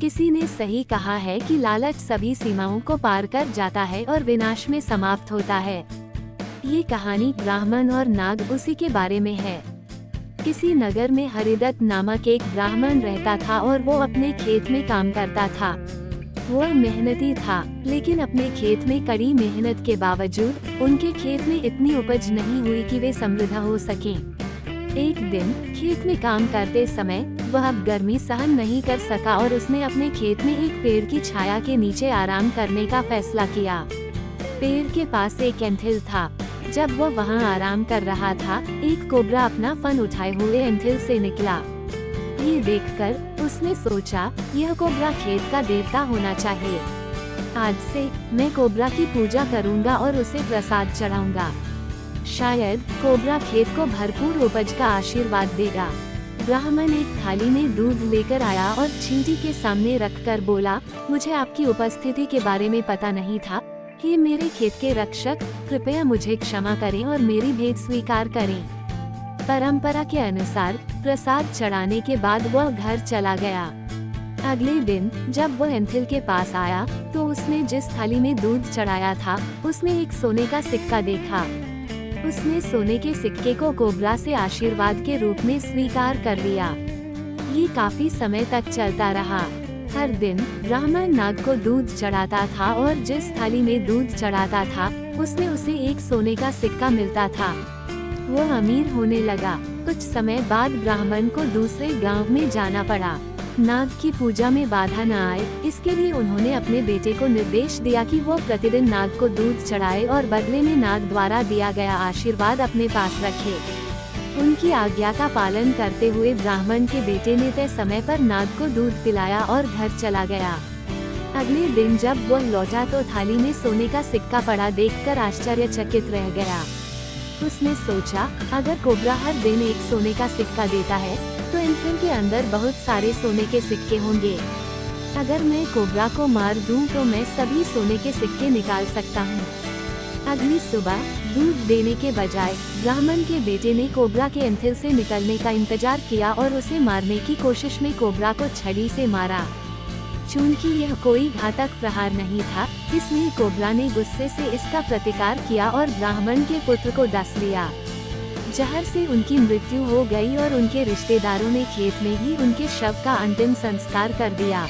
किसी ने सही कहा है कि लालच सभी सीमाओं को पार कर जाता है और विनाश में समाप्त होता है। ये कहानी ब्राह्मण और नाग उसी के बारे में है। किसी नगर में हरिदत्त नामक एक ब्राह्मण रहता था और वो अपने खेत में काम करता था। वो मेहनती था, लेकिन अपने खेत में कड़ी मेहनत के बावजूद उनके खेत में इतनी उपज नहीं हुई कि वे समृद्ध हो सकें। एक दिन खेत में काम करते समय वह अब गर्मी सहन नहीं कर सका और उसने अपने खेत में एक पेड़ की छाया के नीचे आराम करने का फैसला किया। पेड़ के पास एक एंथिल था। जब वो वहां आराम कर रहा था, एक कोबरा अपना फन उठाए हुए एंथिल से निकला। ये देखकर उसने सोचा, यह कोबरा खेत का देवता होना चाहिए। आज से मैं कोबरा की पूजा करूंगा और उसे प्रसाद चढ़ाऊंगा। शायद कोबरा खेत को भरपूर उपज का आशीर्वाद देगा। ब्राह्मण एक थाली में दूध लेकर आया और चींटी के सामने रखकर बोला, मुझे आपकी उपस्थिति के बारे में पता नहीं था। हे मेरे खेत के रक्षक, कृपया मुझे क्षमा करें और मेरी भेंट स्वीकार करें। परंपरा के अनुसार प्रसाद चढ़ाने के बाद वह घर चला गया। अगले दिन जब वह एंथिल के पास आया तो उसने जिस थाली में दूध चढ़ाया था उसमें एक सोने का सिक्का देखा। उसने सोने के सिक्के को कोबरा से आशीर्वाद के रूप में स्वीकार कर लिया। ये काफी समय तक चलता रहा। हर दिन ब्राह्मण नाग को दूध चढ़ाता था और जिस थाली में दूध चढ़ाता था उसमें उसे एक सोने का सिक्का मिलता था। वो अमीर होने लगा। कुछ समय बाद ब्राह्मण को दूसरे गांव में जाना पड़ा। नाग की पूजा में बाधा न आए, इसके लिए उन्होंने अपने बेटे को निर्देश दिया कि वो प्रतिदिन नाग को दूध चढ़ाए और बदले में नाग द्वारा दिया गया आशीर्वाद अपने पास रखे। उनकी आज्ञा का पालन करते हुए ब्राह्मण के बेटे ने तय समय पर नाग को दूध पिलाया और घर चला गया। अगले दिन जब वह लौटा तो थाली में सोने का सिक्का पड़ा देखकर आश्चर्यचकित रह गया। उसने सोचा, अगर कोबरा हर दिन एक सोने का सिक्का देता है तो एंथिल के अंदर बहुत सारे सोने के सिक्के होंगे। अगर मैं कोबरा को मार दूं तो मैं सभी सोने के सिक्के निकाल सकता हूं। अगली सुबह दूध देने के बजाय ब्राह्मण के बेटे ने कोबरा के एंथिल से निकलने का इंतजार किया और उसे मारने की कोशिश में कोबरा को छड़ी से मारा। चूंकि यह कोई घातक प्रहार नहीं था, इसलिए कोबरा ने गुस्से से इसका प्रतिकार किया और ब्राह्मण के पुत्र को डस लिया। जहर से उनकी मृत्यु हो गई और उनके रिश्तेदारों ने खेत में ही उनके शव का अंतिम संस्कार कर दिया।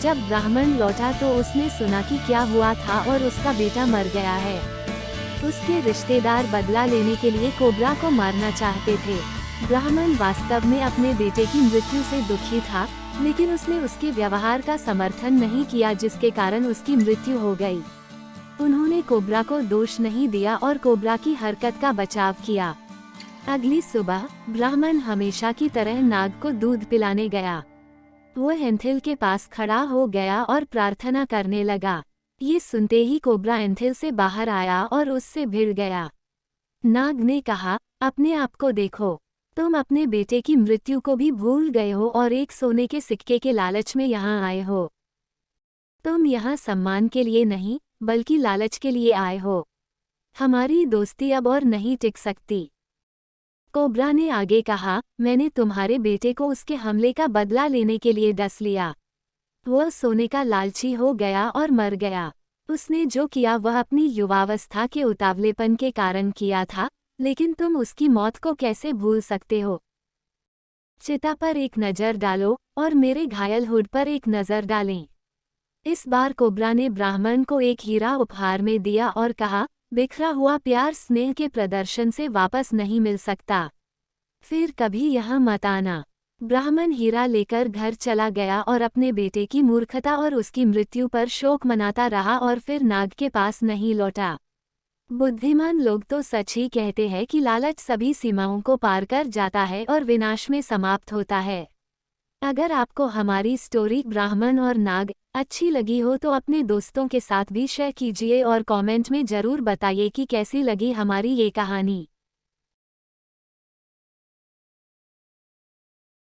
जब ब्राह्मण लौटा तो उसने सुना कि क्या हुआ था और उसका बेटा मर गया है। उसके रिश्तेदार बदला लेने के लिए कोबरा को मारना चाहते थे। ब्राह्मण वास्तव में अपने बेटे की मृत्यु से दुखी था, लेकिन उसने उसके व्यवहार का समर्थन नहीं किया जिसके कारण उसकी मृत्यु हो गई। उन्होंने कोबरा को दोष नहीं दिया और कोबरा की हरकत का बचाव किया। अगली सुबह ब्राह्मण हमेशा की तरह नाग को दूध पिलाने गया। वो एंथिल के पास खड़ा हो गया और प्रार्थना करने लगा। ये सुनते ही कोबरा एंथिल से बाहर आया और उससे भिड़ गया। नाग ने कहा, अपने आप को देखो, तुम अपने बेटे की मृत्यु को भी भूल गए हो और एक सोने के सिक्के के लालच में यहाँ आए हो। तुम यहाँ सम्मान के लिए नहीं बल्कि लालच के लिए आए हो। हमारी दोस्ती अब और नहीं टिक सकती। कोबरा ने आगे कहा, मैंने तुम्हारे बेटे को उसके हमले का बदला लेने के लिए डस लिया। वह सोने का लालची हो गया और मर गया। उसने जो किया वह अपनी युवावस्था के उतावलेपन के कारण किया था, लेकिन तुम उसकी मौत को कैसे भूल सकते हो। चिता पर एक नज़र डालो और मेरे घायल हुड पर एक नज़र डालें। इस बार कोबरा ने ब्राह्मण को एक हीरा उपहार में दिया और कहा, बिखरा हुआ प्यार स्नेह के प्रदर्शन से वापस नहीं मिल सकता। फिर कभी यहाँ मत आना। ब्राह्मण हीरा लेकर घर चला गया और अपने बेटे की मूर्खता और उसकी मृत्यु पर शोक मनाता रहा और फिर नाग के पास नहीं लौटा। बुद्धिमान लोग तो सच ही कहते हैं कि लालच सभी सीमाओं को पार कर जाता है और विनाश में समाप्त होता है। अगर आपको हमारी स्टोरी ब्राह्मण और नाग अच्छी लगी हो तो अपने दोस्तों के साथ भी शेयर कीजिए और कमेंट में जरूर बताइए कि कैसी लगी हमारी ये कहानी।